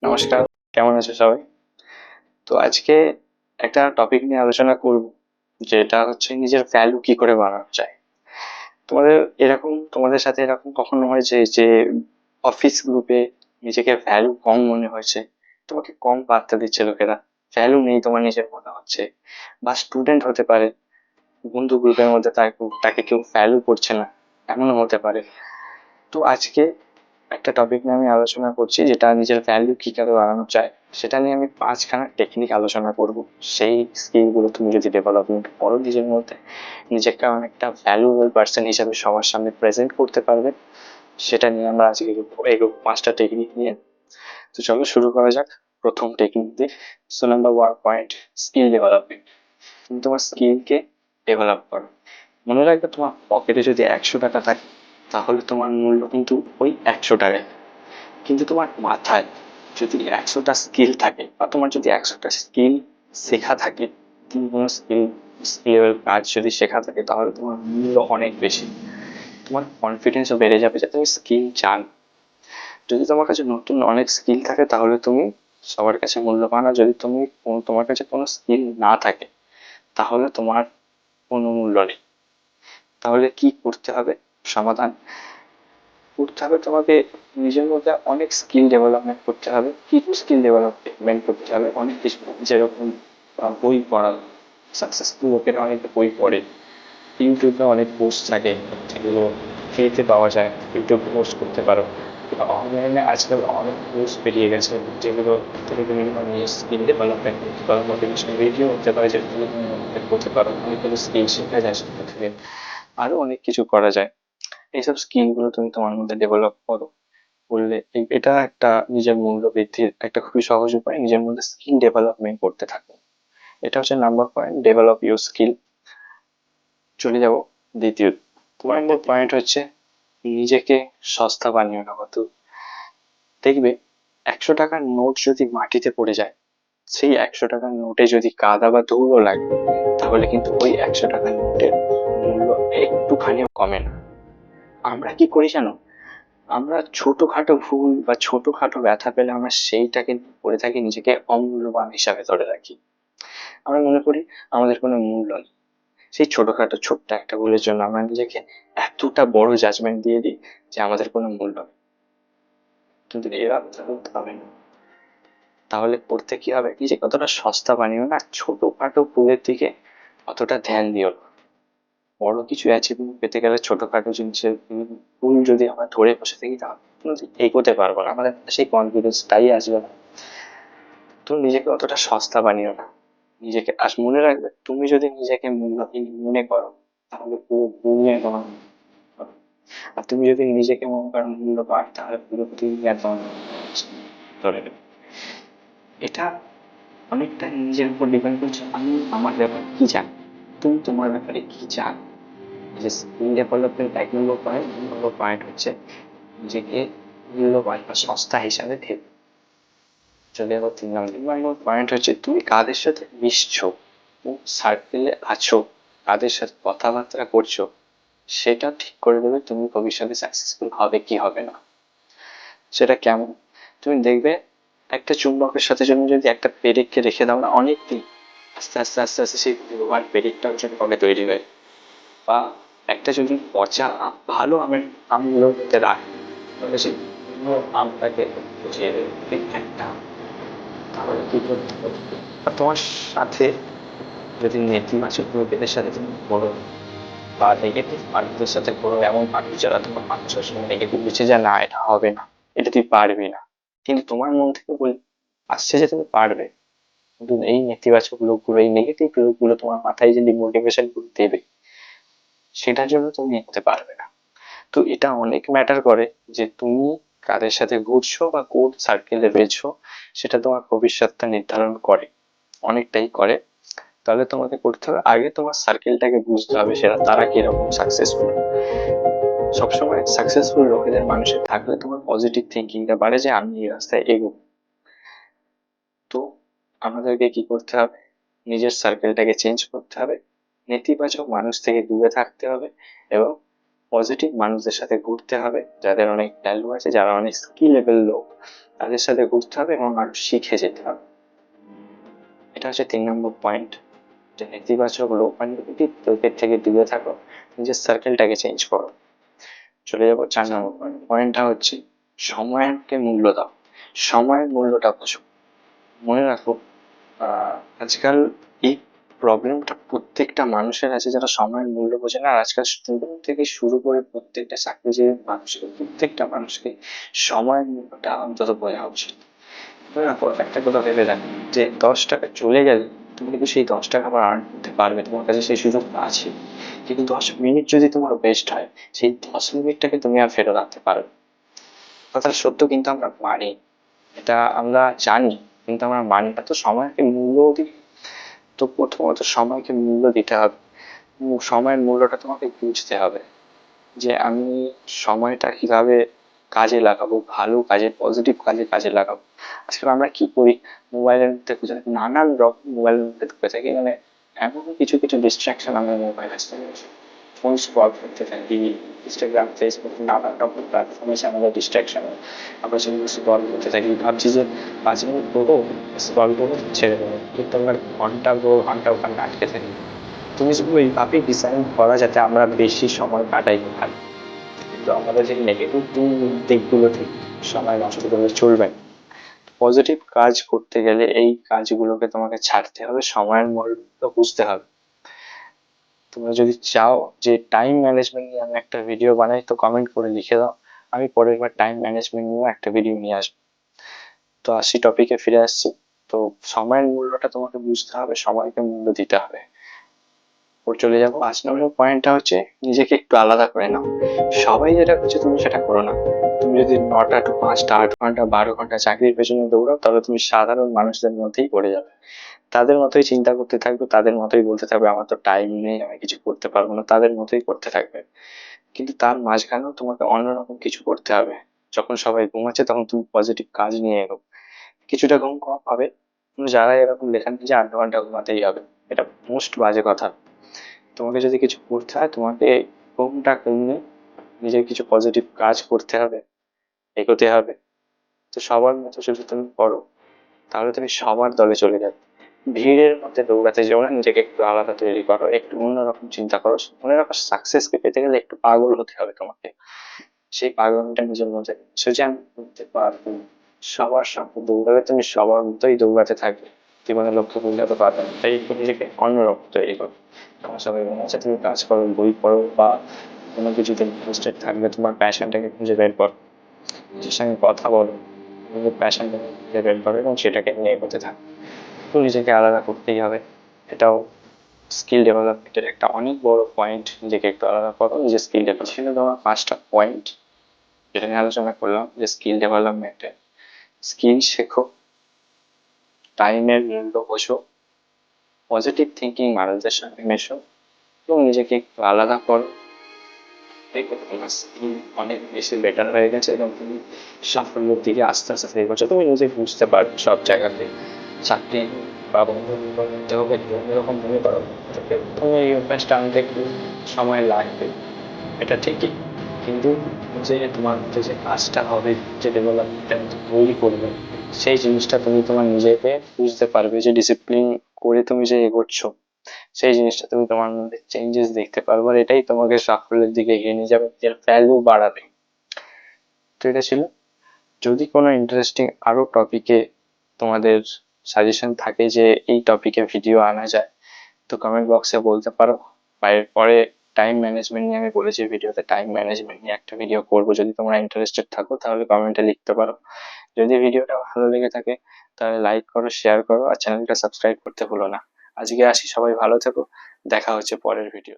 নমস্কার, কেমন আছো সবাই? তো আজকে একটা টপিক নিয়ে আলোচনা করব, যেটা হচ্ছে নিজের ভ্যালু কি করে বাড়ানো যায়। তোমাদের সাথে এরকম কখনো হয়েছে যে অফিস গ্রুপে নিজেকে ভ্যালু কম মনে হয়েছে, তোমাকে কম পাত্তা দিচ্ছে লোকেরা, ভ্যালু নেই তোমার নিজের মনে হচ্ছে, বা স্টুডেন্ট হতে পারে, বন্ধু গ্রুপের মধ্যে তাকে কেউ ভ্যালু করছে না, এমনও হতে পারে। তো আজকে একটা টপিক নিয়ে আমি আলোচনা করছি, যেটা নিজের ভ্যালু কি করে বাড়ানো যায়। সেটা নিয়ে আমি 5খানা টেকনিক আলোচনা করব। সেই স্কিলগুলো তুমি যদি ডেভেলপমেন্ট করো নিজের মধ্যে, নিজেকে অনেকটা ভ্যালুয়েবল পার্সন হিসাবে সবার সামনে প্রেজেন্ট করতে পারবে। সেটা নিয়ে আমরা আজকে এগোবো 5টা টেকনিক নিয়ে। তো চলো শুরু করা যাক। প্রথম টেকনিক দিয়ে, so number 1 point, skill development. তুমি তোমার স্কিলকে ডেভেলপ করো। মনে রাখবে, তোমার পকেটে যদি 100 টাকা থাকে, তাহলে তোমার মূল্য কিন্তু ওই 100 টাকায়। কিন্তু তোমার মাথায় যদি 100টা স্কিল থাকে, বা তোমার যদি 100টা স্কিল শেখা থাকে, তুমি কোনো স্কিলের কাজ যদি শেখা থাকে, তাহলে তোমার মূল্য অনেক বেশি। তোমার কনফিডেন্সও বেড়ে যাবে যে তুমি স্কিল জানো। যদি তোমার কাছে নতুন অনেক স্কিল থাকে, তাহলে তুমি সবার কাছে মূল্যবান। আর যদি তোমার কাছে কোনো স্কিল না থাকে, তাহলে তোমার কোনো মূল্য নেই। তাহলে কি করতে হবে? সমাধান করতে হবে তোমাকে, নিজের মধ্যে অনেক স্কিল ডেভেলপমেন্ট করতে হবে। কি স্কিল ডেভেলপমেন্ট করতে হবে? অনেক কিছু, যেরকম বই পড়া। সাকসেসফুল লোকেরা অনেক বই পড়ে। ইউটিউবে অনেক পোস্ট থাকে, যেগুলো ফ্রিতে পাওয়া যায়, ইউটিউব পোস্ট করতে পারো। অনলাইনে আজকাল অনেক কোর্স বেরিয়ে গেছে, যেগুলো থেকে তুমি স্কিল ডেভেলপমেন্ট করতে পারো। মোটিভেশন ভিডিও হতে পারে, যেগুলো তুমি মোটিভেট করতে পারো, অনেকগুলো স্কিল শেখা যায় সেখান থেকে। আরো অনেক কিছু করা যায়। এইসব স্কিলগুলো তুমি তোমার মধ্যে ডেভেলপ করো। করলে এটা একটা নিজের মূল্য বৃদ্ধির একটা খুবই সহজ উপায়, নিজের মধ্যে স্কিল ডেভেলপমেন্ট করতে থাকো। এটা হচ্ছে number point, develop your skill. চলে যাব দ্বিতীয় পয়েন্ট হচ্ছে নিজেকে সস্তা বানিয়ে নেওয়া। তো দেখবে, 100 টাকার নোট যদি মাটিতে পড়ে যায়, সেই 100 টাকার নোটে যদি কাদা বা ধুলো লাগে, তাহলে কিন্তু ওই 100 টাকার নোটের মূল্য একটুখানিও কমে না। আমরা কি করি জানো? আমরা ছোটখাটো ভুল বা ছোটখাটো ব্যথা পেলে আমরা সেইটাকে করে থাকি, নিজেকে অমূল্যবান হিসাবে ধরে রাখি। আমরা মনে করি আমাদের কোনো মূল্য নেই। সেই ছোটখাটো ছোট্ট একটা ভুলের জন্য আমরা নিজেকে এতটা বড় জাজমেন্ট দিয়ে দিই যে আমাদের কোনো মূল্য নেই। কিন্তু এরা বলতে হবে না। তাহলে করতে কি হবে? নিজেকে অতটা সস্তা বানিও না, ছোটখাটো ভুলের দিকে অতটা ধ্যান দিও না। বড় কিছু অ্যাচিভমেন্ট পেতে গেলে ছোটখাটো জিনিসের ভুল যদি আমরা ধরে বসে থাকি, তাহলে এগোতে পারবো না, আমাদের সেই কনফিডেন্সটাই আসবে না। তুমি নিজেকে অতটা সস্তা বানিও না। নিজেকে মনে রাখবে, তুমি যদি নিজেকে মূল্যহীন মনে করো, তাহলে পুরো দুনিয়া তোমার হবে। আর তুমি যদি নিজেকে মনে করো মূল্যবান, তাহলে পুরো দুনিয়া তোমার ধরে নেবে। এটা অনেকটা নিজের উপর ডিপেন্ড করছে, আমি আমার ব্যাপারে কি জানি, তুমি তোমার ব্যাপারে কি জানো। যে স্কিল ডেভেলপমেন্ট 1 নম্বর পয়েন্ট। 2 নম্বর পয়েন্ট হচ্ছে নিজেকে মূল্যবান বা সস্তা হিসাবে ভেবে। চলে যাবো 3 নম্বর পয়েন্ট হচ্ছে তুমি কাদের সাথে মিশছো, কোন সার্কেলে আছো, কাদের সাথে কথাবার্তা করছো, সেটা ঠিক করে দেবে তুমি ভবিষ্যতে সাকসেসফুল হবে কি হবে না। সেটা কেমন? তুমি দেখবে, একটা চুম্বকের সাথে যদি একটা পেরেককে রেখে দাও না অনেক দিন, আস্তে আস্তে আস্তে আস্তে সেই লোহার পেরেকটা হচ্ছে কবে তৈরি হয়। বা একটা যদি পচা ভালো আমগুলোতে রাখে, তাহলে সেই আমটাকে পচিয়ে দেবে একটা। তাহলে কি করতে হবে? আর তোমার সাথে যদি নেতিবাচক লোকেদের সাথে তুমি করো, বা নেগেটিভ মানুষদের সাথে করো, এমন মানুষ যারা তোমার মানুষের সঙ্গে নেগেটিভ দিচ্ছে, যে না এটা হবে না, এটা তুই পারবি না, কিন্তু তোমার মন থেকে আসছে যে তুমি পারবে, কিন্তু এই নেতিবাচক লোকগুলো, এই নেগেটিভ লোকগুলো তোমার মাথায় যে ডিমোটিভেশন দেবে, সেটার জন্য তুমি এগোতে পারবে না। তো এটা অনেক ম্যাটার করে যে তুমি কাদের সাথে ঘুরছো বা কোন সার্কেলে রয়েছো, সেটা তোমার ভবিষ্যৎটা নির্ধারণ করে, অনেকটাই করে। তাহলে তোমাকে করতে হবে, আগে তোমার সার্কেলটাকে বুঝতে হবে, সেটা তারা কিরকম সাকসেসফুল। সবসময় সাকসেসফুল লোকেদের মানুষের থাকলে তোমার পজিটিভ থিঙ্কিংটা বাড়ে, যে আমি এই রাস্তায় এগোবো। তো আমাদেরকে কি করতে হবে? নিজের সার্কেলটাকে চেঞ্জ করতে হবে, নেতিবাচক মানুষ থেকে দূরে থাকতে হবে, এবং পজিটিভ মানুষদের সাথে ঘুরতে হবে, যাদের অনেক ভ্যালু আছে, যারা অনেক স্কিলেবল লোক, তাদের সাথে ঘুরতে হবে এবং আরো শিখে যেতে হবে। এটা হচ্ছে 3 নম্বর পয়েন্ট, যে নেতিবাচক লোক মানে লোকের থেকে দূরে থাকো, নিজের সার্কেলটাকে চেঞ্জ করো। চলে যাবো 4 নম্বর পয়েন্ট। পয়েন্টটা হচ্ছে সময়কে মূল্য দাও, সময়ের মূল্যটা বোঝো। মনে রাখো আজকাল এই প্রবলেমটা প্রত্যেকটা মানুষের আছে, যারা সময়ের মূল্য বোঝে না। আর আজকাল স্টুডেন্ট থেকে শুরু করে প্রত্যেকটা চাকরিজীবী মানুষকে, প্রত্যেকটা মানুষকে সময়ের মূল্যটা অন্তত বোঝা উচিত। মনে রাখো একটা কথা ভেবে রাখো, যে 10 টাকা চলে গেলে তুমি কিন্তু সেই 10 টাকা আবার আর্ন করতে পারবে, তোমার কাছে সেই সুযোগটা আছে। কিন্তু 10 মিনিট যদি তোমার ওয়েস্ট হয়, সেই 10 মিনিটটাকে তুমি আর ফেরত আনতে পারবে। কথাটা সত্য, কিন্তু আমরা মানি, এটা আমরা জানি, কিন্তু আমরা মানি না। তো সময়কে মূল্য দিই। তো প্রথমত সময়কে মূল্য দিতে হবে, সময়ের মূল্যটা তোমাকে বুঝতে হবে, যে আমি সময়টা কিভাবে কাজে লাগাবো, ভালো কাজে, পজিটিভ কাজে কাজে লাগাবো। আজকাল আমরা কি করি, মোবাইলের মধ্যে নানান রকম মোবাইলের মধ্যে ঢুকে থাকি, মানে এমন কিছু কিছু ডিস্ট্রাকশন আমরা মোবাইল আসতে গেছি। ফোন স্ক্রল করতে থাকি, ইনস্টাগ্রাম, ফেসবুক, নানান রকম প্ল্যাটফর্মে এসে আমাদের ডিস্ট্রাকশন। আমরা সেগুলো স্ক্রল করতে থাকি, ভাবছি যে 5 মিনিট করবো, স্ক্রল করবো, ছেড়ে দেবো, কিন্তু আমরা ঘন্টা ঘন্টা ওখানে আটকে থাকি। তুমি শুধু এইভাবেই ডিজাইন করা যাতে আমরা বেশি সময় কাটাই ওখানে, কিন্তু আমাদের যে নেগেটিভ দিকগুলো থেকে সময় নষ্ট করলে চলবে না। পজিটিভ কাজ করতে গেলে এই কাজগুলোকে তোমাকে ছাড়তে হবে, সময়ের মূল্য বুঝতে হবে। তোমরা যদি চাও যে টাইম ম্যানেজমেন্ট নিয়ে আমি একটা ভিডিও বানাই, তো কমেন্ট করে লিখে দাও, আমি পরের বার টাইম ম্যানেজমেন্ট নিয়েও একটা ভিডিও নিয়ে আসবো। তো আসি টপিকে ফিরে আসছি। তো সময়ের মূল্যটা তোমাকে বুঝতে হবে, সময়কে মূল্য দিতে হবে। ওর চলে যাবো 5 নম্বর পয়েন্টটা হচ্ছে নিজেকে একটু আলাদা করে নাও। সবাই যেটা করছে তুমি সেটা করো না। তুমি যদি 9টা to 5টা, 8 ঘন্টা, 12 ঘন্টা চাকরির পেছনে দৌড়াও, তাহলে তুমি সাধারণ মানুষদের মধ্যেই পড়ে যাবে। তাদের মতোই চিন্তা করতে থাকবে, তাদের মতোই বলতে থাকবে আমার তো টাইম নেই, আমি কিছু করতে পারবো না, তাদের মতোই করতে থাকবে। কিন্তু তার মাঝখানেও তোমাকে অন্যরকম কিছু করতে হবে। যখন সবাই ঘুমাচ্ছে তখন তুমি পজিটিভ কাজ নিয়ে এগো। কিছুটা ঘুম কম হবে, কিন্তু যারা এরকম লেখা যে 8 ঘন্টা ঘুমাতেই হবে, এটা মোস্ট বাজে কথা। তোমাকে যদি কিছু করতে হয়, তোমাকে ঘুমটা কমিয়ে নিজের কিছু পজিটিভ কাজ করতে হবে, এগোতে হবে। তো সবার মতো যদি তুমি করো, তাহলে তুমি সবার দলে চলে যাবে। ভিড়ের মধ্যে দৌড়াতে যেও না, নিজেকে একটু আলাদা তৈরি করো, একটু অন্যরকম চিন্তা করো। মনে রাখো সাকসেস পেতে গেলে একটু পাগল হতে হবে তোমাকে। সেই পাগলটা নিজের মধ্যে সে আমি করতে পারবো, সবার সাথে দৌড়াবে, তুমি সবার মতোই দৌড়াতে থাকবে, জীবনে লক্ষ্য পূরণে পারবে না। তাই একটু নিজেকে অন্যরকম তৈরি করো। তোমার সবাই মনে আছে, তুমি কাজ করো, বই পড়ো, বা কোনো কিছুতে ইন্টারেস্টেড থাকবে, তোমার প্যাশনটাকে খুঁজে বের করো, নিজের সঙ্গে কথা বলো, নিজের প্যাশনটাকে খুঁজে বের করো এবং সেটাকে নিয়ে এগোতে থাকো। তো নিজেকে আলাদা করতেই হবে, এটাও স্কিল ডেভেলপমেন্টের একটা অনেক বড় পয়েন্ট। নিজেকে একটু আলাদা করো, নিজের স্কিল ডেভেলপ ছিল তোমার 5টা পয়েন্ট, যেটা নিয়ে আলোচনা করলাম, যে স্কিল ডেভেলপমেন্টে স্কিল শেখো, টাইমের মূল্য বোঝো, পজিটিভ থিঙ্কিং মানুষদের সঙ্গে মেশো এবং নিজেকে একটু আলাদা করো। দেখবে তোমার স্কিল অনেক বেশি বেটার হয়ে গেছে এবং তুমি সাফল্যের দিকে আস্তে আস্তে এগোচ্ছো। তুমি নিজে বুঝতে পারবে সব জায়গাতে, চাকরি বা বন্ধু মধ্যে হোক, এরকম মনে করো, তুমি এই অভ্যাসটা আনতে একটু সময় লাগবে, এটা ঠিকই। কিন্তু যে তোমার মধ্যে যে কাজটা হবে, যে ডেভেলপমেন্টটা তৈরি করবে, সেই জিনিসটা তুমি তোমার নিজেকে বুঝতে পারবে, যে ডিসিপ্লিন করে তুমি যে এগোচ্ছ, সেই জিনিসটা তুমি তোমার মধ্যে চেঞ্জেস দেখতে পারবে, আর এটাই তোমাকে সাফল্যের দিকে এগিয়ে নিয়ে যাবে, এর ভ্যালু বাড়াবে। তো এটা ছিল। যদি কোনো ইন্টারেস্টিং আরো টপিকে তোমাদের সাজেশন থাকে যে এই টপিকে ভিডিও আনা যায়, তো কমেন্ট বক্সে বলতে পারো। বা এরপরে টাইম ম্যানেজমেন্ট নিয়ে আমি বলেছি ভিডিওতে, টাইম ম্যানেজমেন্ট নিয়ে একটা ভিডিও করবো, যদি তোমরা ইন্টারেস্টেড থাকো তাহলে কমেন্টে লিখতে পারো। যদি ভিডিওটা ভালো লেগে থাকে তাহলে লাইক করো, শেয়ার করো, আর চ্যানেলটা সাবস্ক্রাইব করতে ভুলো না। আজকে আসি, সবাই ভালো থেকো, দেখা হচ্ছে পরের ভিডিও।